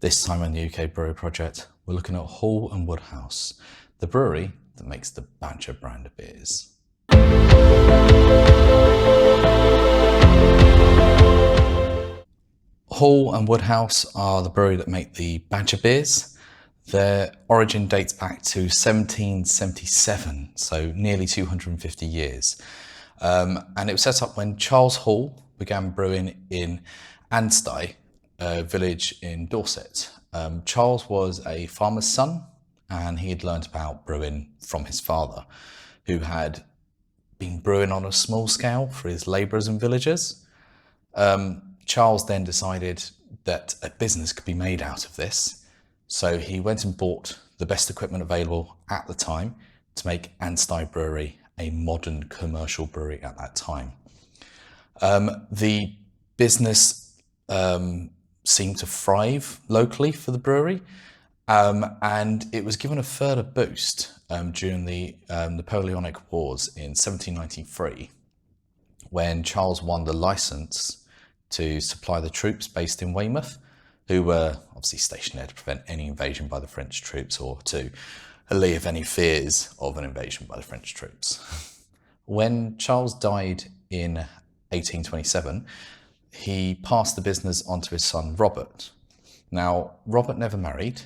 This time on the UK Brewery Project, we're looking at Hall Woodhouse, the brewery that makes the Badger brand of beers. Hall Woodhouse are the brewery that make the Badger beers. Their origin dates back to 1777, so nearly 250 years. And it was set up when Charles Hall began brewing in Anstey, a village in Dorset. Charles was a farmer's son, and he had learned about brewing from his father, who had been brewing on a small scale for his labourers and villagers. Charles then decided that a business could be made out of this, so he went and bought the best equipment available at the time to make Anstey Brewery a modern commercial brewery at that time. The business seemed to thrive locally for the brewery, and it was given a further boost during the Napoleonic Wars in 1793, when Charles won the license to supply the troops based in Weymouth, who were obviously stationed there to prevent any invasion by the French troops or to alleviate any fears of an invasion by the French troops. When Charles died in 1827, he passed the business on to his son Robert. Now, Robert never married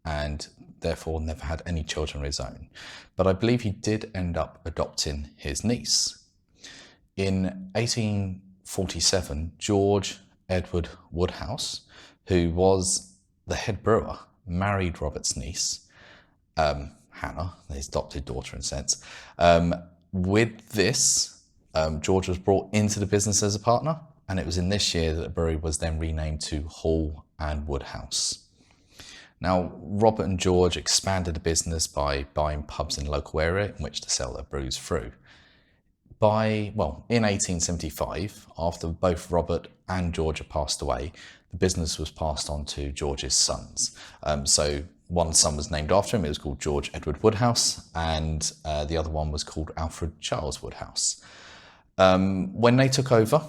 and therefore never had any children of his own, but I believe he did end up adopting his niece. In 1847, George Edward Woodhouse, who was the head brewer, married Robert's niece, Hannah, his adopted daughter in a sense. With this, George was brought into the business as a partner, and it was in this year that the brewery was then renamed to Hall Woodhouse. Now, Robert and George expanded the business by buying pubs in the local area in which to sell their brews through. In 1875, after both Robert and George had passed away, the business was passed on to George's sons. So one son was named after him. It was called George Edward Woodhouse, and the other one was called Alfred Charles Woodhouse. When they took over,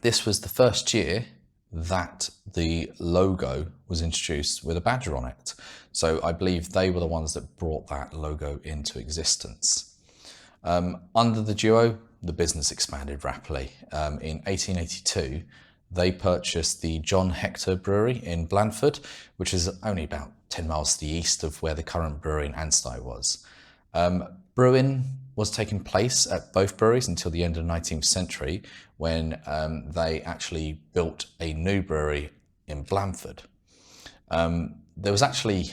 this was the first year that the logo was introduced with a badger on it. So I believe they were the ones that brought that logo into existence. Under the duo, the business expanded rapidly. In 1882, they purchased the John Hector Brewery in Blandford, which is only about 10 miles to the east of where the current brewery in Anstey was. Brewing was taking place at both breweries until the end of the 19th century, when they actually built a new brewery in Blandford. There was actually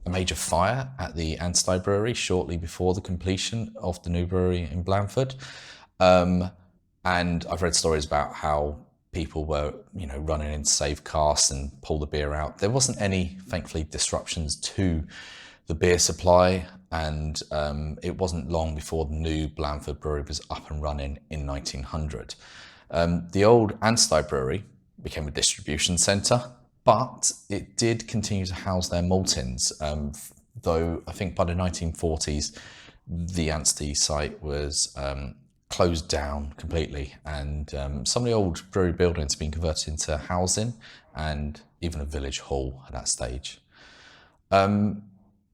a major fire at the Anstey Brewery shortly before the completion of the new brewery in Blandford. And I've read stories about how people were, running in to save casks and pull the beer out. There wasn't any, thankfully, disruptions to the beer supply, and it wasn't long before the new Blandford Brewery was up and running in 1900. The old Anstey Brewery became a distribution centre, but it did continue to house their maltings, though I think by the 1940s, the Anstey site was closed down completely, and some of the old brewery buildings have been converted into housing and even a village hall at that stage.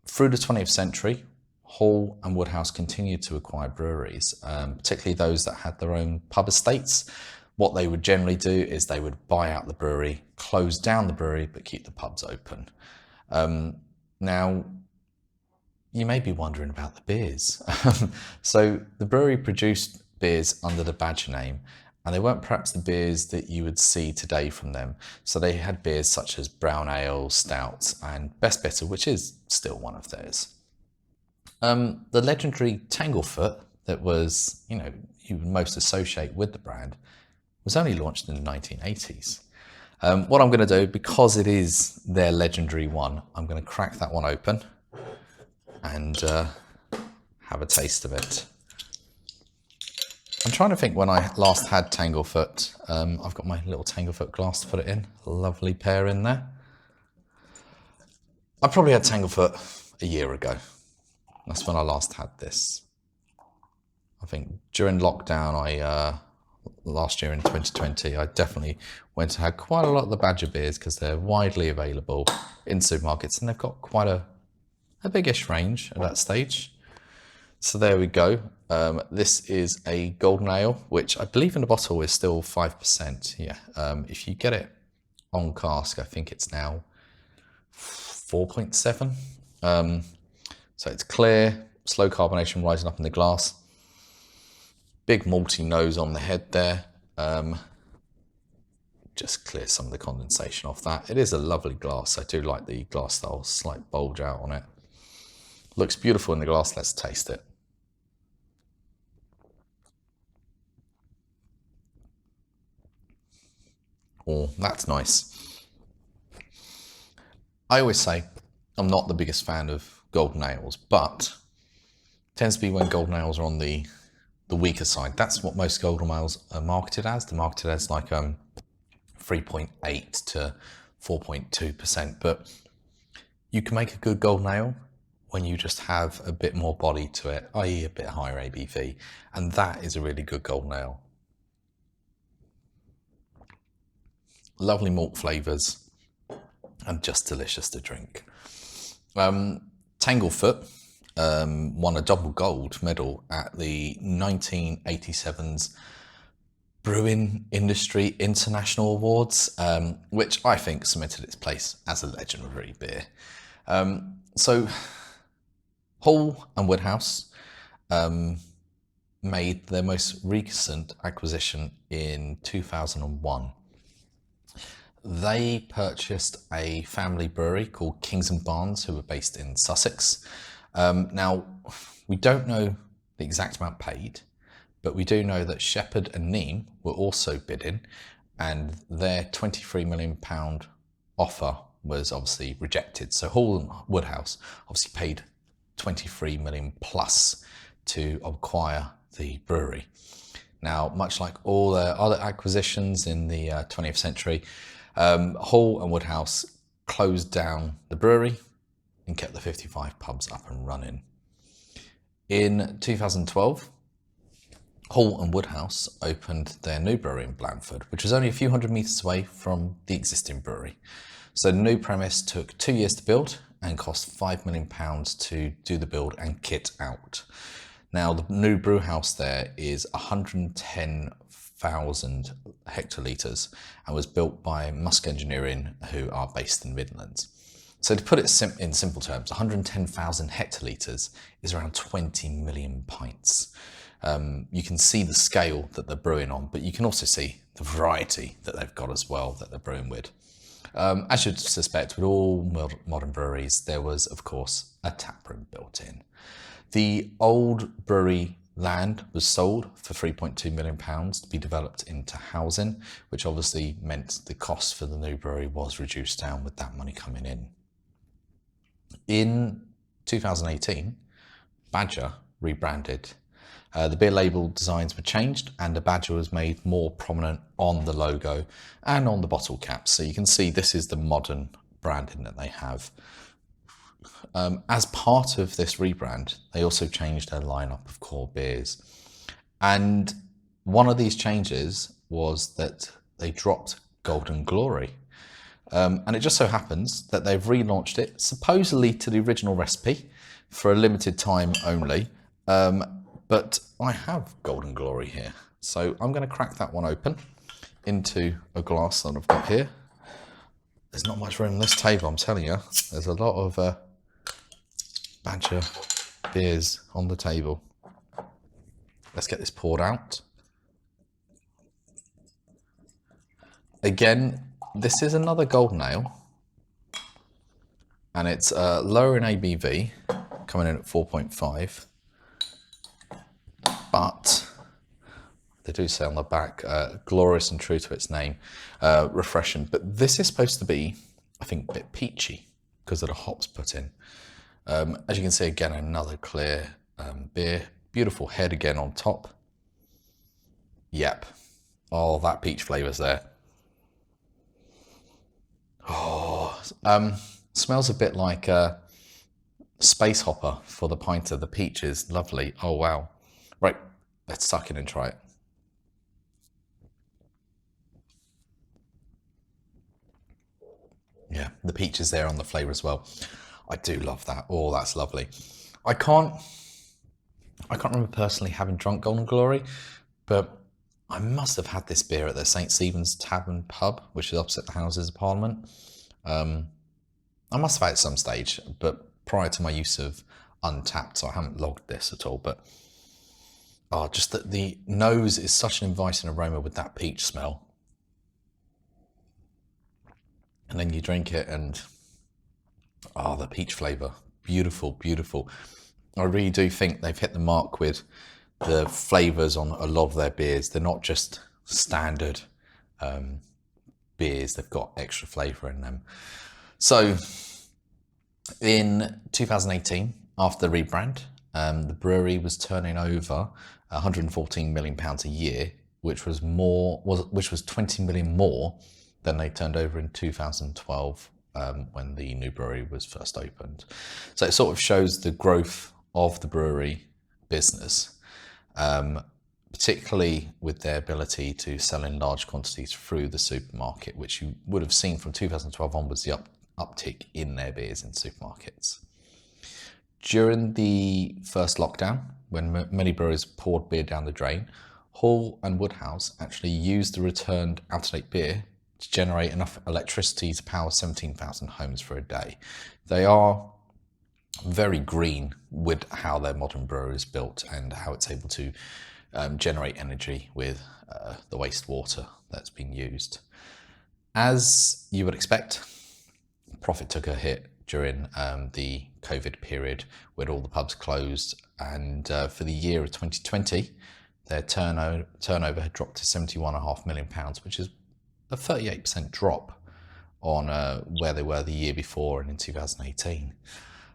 Through the 20th century, Hall Woodhouse continued to acquire breweries, particularly those that had their own pub estates. What they would generally do is they would buy out the brewery, close down the brewery, but keep the pubs open. Now, you may be wondering about the beers. So the brewery produced beers under the Badger name, and they weren't perhaps the beers that you would see today from them. So they had beers such as brown ale, stouts, and best bitter, which is still one of theirs. The legendary Tanglefoot that was, you would most associate with the brand, was only launched in the 1980s. What I'm going to do, because it is their legendary one, I'm going to crack that one open and have a taste of it. I'm trying to think when I last had Tanglefoot. I've got my little Tanglefoot glass to put it in. A lovely pair in there. I probably had Tanglefoot a year ago. That's when I last had this. I think during lockdown I last year in 2020, I definitely went and had quite a lot of the Badger beers because they're widely available in supermarkets and they've got quite a biggish range at that stage. So there we go. This is a golden ale, which I believe in the bottle is still 5%. Yeah, if you get it on cask, I think it's now 4.7. So it's clear, slow carbonation rising up in the glass. Big malty nose on the head there. Just clear some of the condensation off that. It is a lovely glass. I do like the glass style, slight bulge out on it. Looks beautiful in the glass. Let's taste it. Oh, that's nice. I always say I'm not the biggest fan of golden ales, but it tends to be when golden ales are on the weaker side. That's what most golden ales are marketed as. They're marketed as like 3.8 to 4.2%, but you can make a good golden ale when you just have a bit more body to it, i.e. a bit higher ABV, and that is a really good golden ale. Lovely malt flavours and just delicious to drink. Tanglefoot won a double gold medal at the 1987's Brewing Industry International Awards, which I think cemented its place as a legendary beer. So Hall and Woodhouse made their most recent acquisition in 2001. They purchased a family brewery called Kings and Barnes, who were based in Sussex. Now, we don't know the exact amount paid, but we do know that Shepherd and Neame were also bidding, and their £23 million offer was obviously rejected. So Hall and Woodhouse obviously paid 23 million plus to acquire the brewery. Now, much like all the other acquisitions in the 20th century, Hall and Woodhouse closed down the brewery and kept the 55 pubs up and running. In 2012, Hall and Woodhouse opened their new brewery in Blandford, which was only a few hundred metres away from the existing brewery. So the new premise took 2 years to build and cost £5 million to do the build and kit out. Now, the new brew house there is 110,000 hectolitres and was built by Musk Engineering, who are based in the Midlands. So to put it in simple terms, 110,000 hectolitres is around 20 million pints. You can see the scale that they're brewing on, but you can also see the variety that they've got as well that they're brewing with. As you'd suspect, with all modern breweries, there was, of course, a tap room built in. The old brewery land was sold for £3.2 million to be developed into housing, which obviously meant the cost for the new brewery was reduced down with that money coming in. In 2018, Badger rebranded. The beer label designs were changed and the badger was made more prominent on the logo and on the bottle caps. So you can see this is the modern branding that they have. As part of this rebrand, they also changed their lineup of core beers. And one of these changes was that they dropped Golden Glory. And it just so happens that they've relaunched it, supposedly to the original recipe, for a limited time only. But I have Golden Glory here. So I'm going to crack that one open into a glass that I've got here. There's not much room on this table, I'm telling you. There's a lot of Badger beers on the table. Let's get this poured out. Again, this is another golden ale. And it's lower in ABV, coming in at 4.5. But they do say on the back, glorious and true to its name, refreshing. But this is supposed to be, I think, a bit peachy because of the hops put in. As you can see, again, another clear beer. Beautiful head again on top. Yep. Oh, that peach flavour's there. Oh, smells a bit like a space hopper for the pint of the peaches. Lovely. Oh, wow. Right, let's suck in and try it. Yeah, the peach is there on the flavour as well. I do love that. Oh, that's lovely. I can't remember personally having drunk Golden Glory, but I must have had this beer at the St Stephen's Tavern pub, which is opposite the Houses of Parliament. I must have had it at some stage, but prior to my use of Untapped, so I haven't logged this at all. But just that the nose is such an inviting aroma with that peach smell. And then you drink it and the peach flavour, beautiful, beautiful. I really do think they've hit the mark with the flavours on a lot of their beers. They're not just standard beers, they've got extra flavour in them. So in 2018, after the rebrand, the brewery was turning over £114 million a year, which was 20 million more than they turned over in 2012 when the new brewery was first opened. So it sort of shows the growth of the brewery business, particularly with their ability to sell in large quantities through the supermarket, which you would have seen from 2012 onwards, the uptick in their beers in supermarkets. During the first lockdown, when many breweries poured beer down the drain, Hall and Woodhouse actually used the returned out-of-date beer to generate enough electricity to power 17,000 homes for a day. They are very green with how their modern brewery is built and how it's able to generate energy with the wastewater that's been used. As you would expect, profit took a hit during the COVID period when all the pubs closed, and for the year of 2020 their turnover had dropped to £71.5 million, which is a 38% drop on where they were the year before and in 2018.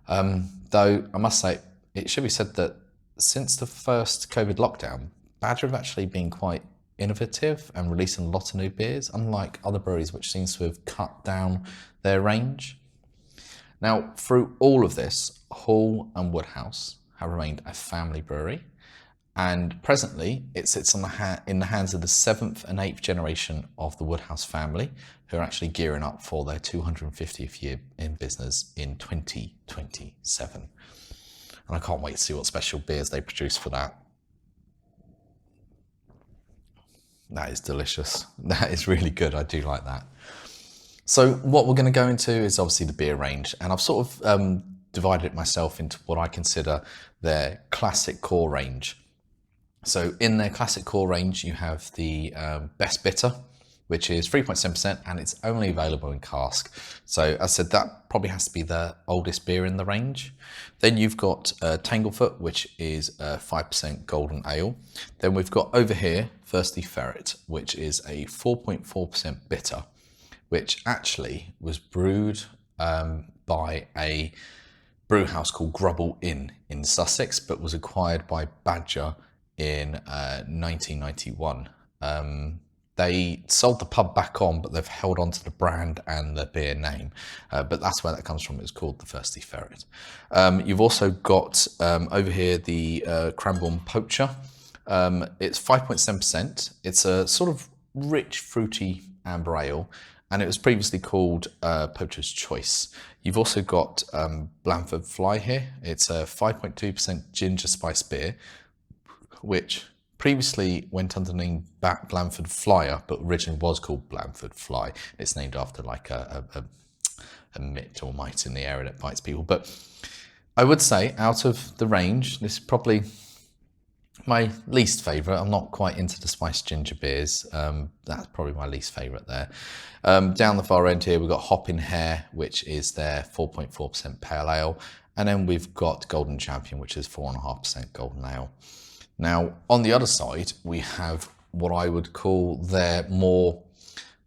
Though I must say, it should be said that since the first COVID lockdown, Badger have actually been quite innovative and releasing a lot of new beers, unlike other breweries which seems to have cut down their range. Now, through all of this, Hall and Woodhouse have remained a family brewery, and presently it sits in the hands of the 7th and 8th generation of the Woodhouse family, who are actually gearing up for their 250th year in business in 2027. And I can't wait to see what special beers they produce for that. That is delicious. That is really good. I do like that. So what we're going to go into is obviously the beer range, and I've sort of divided it myself into what I consider their classic core range. So in their classic core range, you have the Best Bitter, which is 3.7%, and it's only available in cask. So as I said, that probably has to be the oldest beer in the range. Then you've got Tanglefoot, which is 5% golden ale. Then we've got over here, Thirsty Ferret, which is a 4.4% bitter, which actually was brewed by a brew house called Grubble Inn in Sussex, but was acquired by Badger in 1991. They sold the pub back on, but they've held on to the brand and the beer name. But that's where that comes from. It's called the Thirsty Ferret. You've also got over here the Cranborne Poacher. It's 5.7%. It's a sort of rich, fruity amber ale, and it was previously called Poacher's Choice. You've also got Blandford Fly here. It's a 5.2% ginger spice beer, which previously went under the name Blandford Flyer, but originally was called Blandford Fly. It's named after like a mitt or mite in the area that bites people. But I would say out of the range, this is probably my least favourite. I'm not quite into the spiced ginger beers. That's probably my least favourite there. Down the far end here, we've got Hopping Hare, which is their 4.4% pale ale. And then we've got Golden Champion, which is 4.5% golden ale. Now, on the other side, we have what I would call their more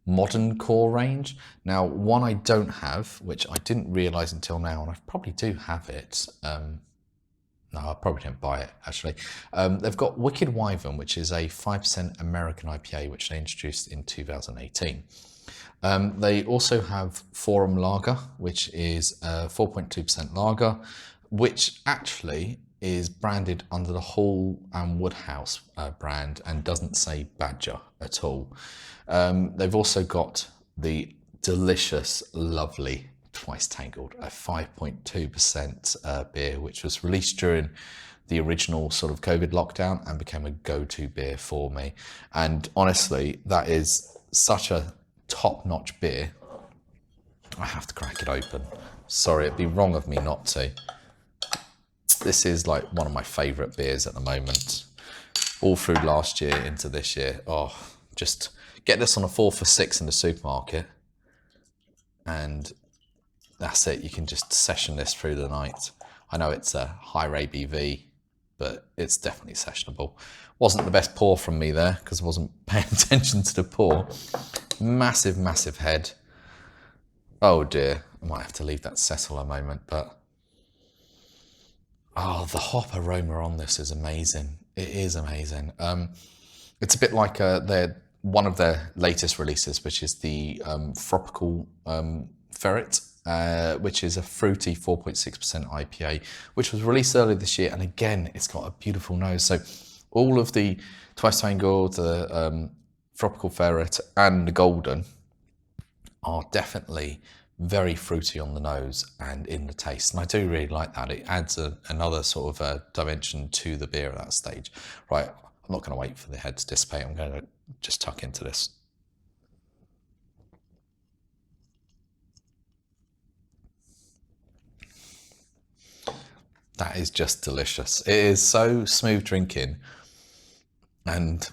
modern core range. Now, one I don't have, which I didn't realise until now, and I probably do have it. No, I probably didn't buy it, actually. They've got Wicked Wyvern, which is a 5% American IPA, which they introduced in 2018. They also have Forum Lager, which is 4.2% lager, which actually is branded under the Hall and Woodhouse brand and doesn't say Badger at all. They've also got the delicious, lovely Twice Tangled, a 5.2% beer, which was released during the original sort of COVID lockdown and became a go-to beer for me. And honestly, that is such a top-notch beer. I have to crack it open. Sorry, it'd be wrong of me not to. This is like one of my favourite beers at the moment. All through last year into this year. Oh, just get this on a 4 for $6 in the supermarket. And that's it. You can just session this through the night. I know it's a higher ABV, but it's definitely sessionable. Wasn't the best pour from me there because I wasn't paying attention to the pour. Massive, massive head. Oh dear, I might have to leave that settle a moment, but oh, the hop aroma on this is amazing. It is amazing. It's a bit like one of their latest releases, which is the Tropical Ferret, which is a fruity 4.6% IPA, which was released earlier this year. And again, it's got a beautiful nose. So all of the Twice Tangled, the Tropical Ferret and the Golden are definitely very fruity on the nose and in the taste. And I do really like that. It adds another sort of dimension to the beer at that stage. Right, I'm not going to wait for the head to dissipate. I'm going to just tuck into this. That is just delicious. It is so smooth drinking, and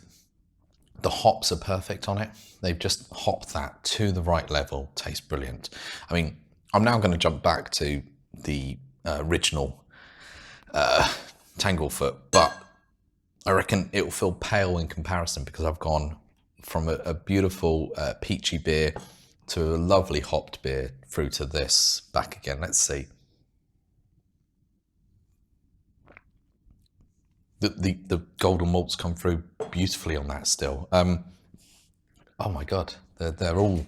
the hops are perfect on it. They've just hopped that to the right level. Tastes brilliant. I mean, I'm now going to jump back to the original Tanglefoot, but I reckon it will feel pale in comparison because I've gone from a beautiful peachy beer to a lovely hopped beer through to this back again. Let's see. The golden malts come through beautifully on that still. Oh my God, they're all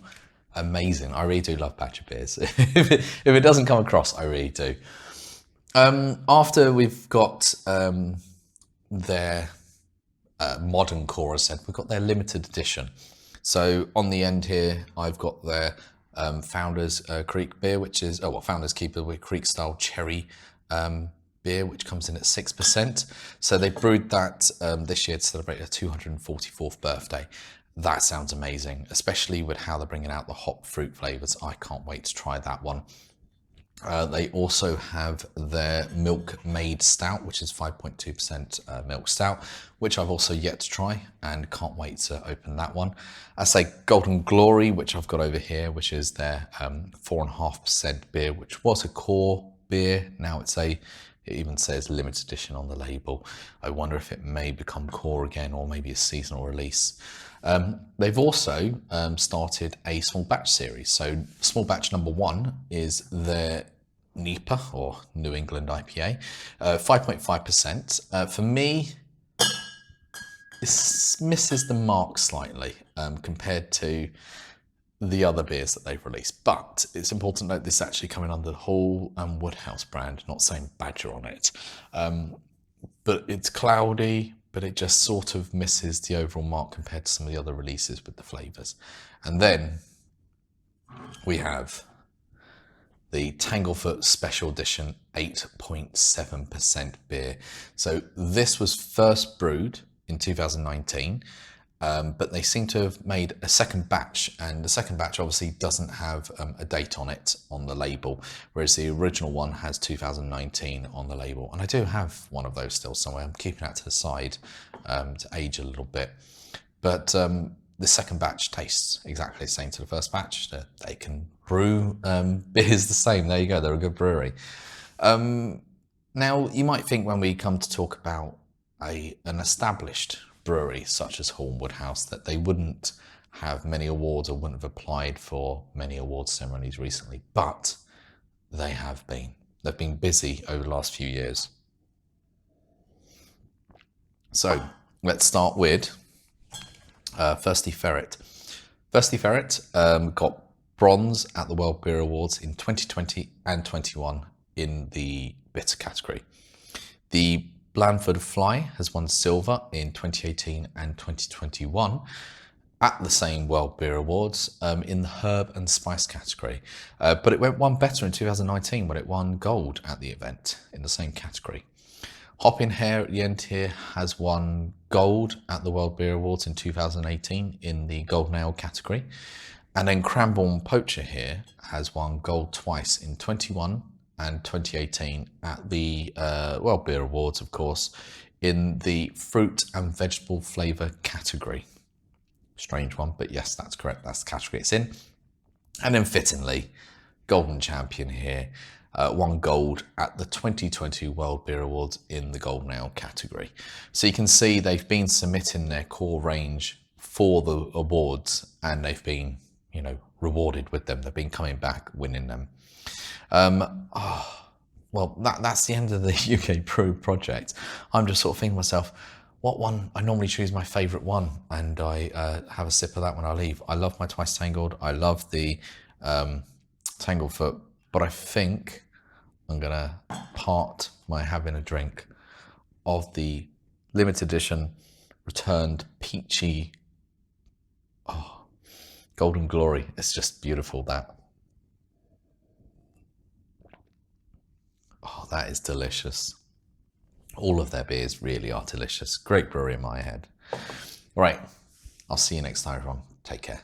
amazing. I really do love batcher beers. If it doesn't come across, I really do. After we've got their modern core, as I said, we've got their limited edition. So on the end here, I've got their Founders Creek beer, which is, Founders Keeper with Creek style cherry beer, which comes in at 6%. So they brewed that this year to celebrate their 244th birthday. That sounds amazing, especially with how they're bringing out the hop fruit flavors. I can't wait to try that one. They also have their Milk Made Stout, which is 5.2% milk stout, which I've also yet to try and can't wait to open that one. I say Golden Glory, which I've got over here, which is their 4.5% beer, which was a core beer. Now it even says limited edition on the label. I wonder if it may become core again or maybe a seasonal release. They've also started a small batch series. So small batch number 1 is their NEPA or New England IPA, 5.5%. For me, this misses the mark slightly compared to the other beers that they've released. But it's important to note this is actually coming under the Hall Woodhouse brand, not saying Badger on it. But it's cloudy, but it just sort of misses the overall mark compared to some of the other releases with the flavours. And then we have the Tanglefoot Special Edition 8.7% beer. So this was first brewed in 2019, but they seem to have made a second batch, and the second batch obviously doesn't have a date on it on the label, whereas the original one has 2019 on the label. And I do have one of those still somewhere. I'm keeping that to the side to age a little bit. But the second batch tastes exactly the same to the first batch. They can brew beers the same. There you go, they're a good brewery. Now, you might think when we come to talk about an established brewery such as Hall Woodhouse that they wouldn't have many awards or wouldn't have applied for many awards ceremonies recently, but they have been. They've been busy over the last few years. So let's start with Thirsty Ferret. Thirsty Ferret got bronze at the World Beer Awards in 2020 and 21 in the bitter category. The Blandford Fly has won silver in 2018 and 2021. at the same World Beer Awards in the herb and spice category. But it went one better in 2019 when it won gold at the event in the same category. Hopping Hare at the end here has won gold at the World Beer Awards in 2018 in the Golden Ale category. And then Cranborne Poacher here has won gold twice in 21 and 2018 at the World Beer Awards, of course, in the fruit and vegetable flavour category. Strange one, but yes, that's correct. That's the category it's in. And then fittingly, Golden Champion here won gold at the 2020 World Beer Awards in the Golden Ale category. So you can see they've been submitting their core range for the awards and they've been, you know, rewarded with them. They've been coming back, winning them. Well, that's the end of the UK Brewery Project. I'm just sort of thinking to myself, what one? I normally choose my favourite one and I have a sip of that when I leave. I love my Twice Tangled. I love the Tanglefoot, but I think I'm gonna part my having a drink of the limited edition returned peachy Golden Glory. It's just beautiful, that. Oh, that is delicious. All of their beers really are delicious. Great brewery in my head. All right, I'll see you next time, everyone. Take care.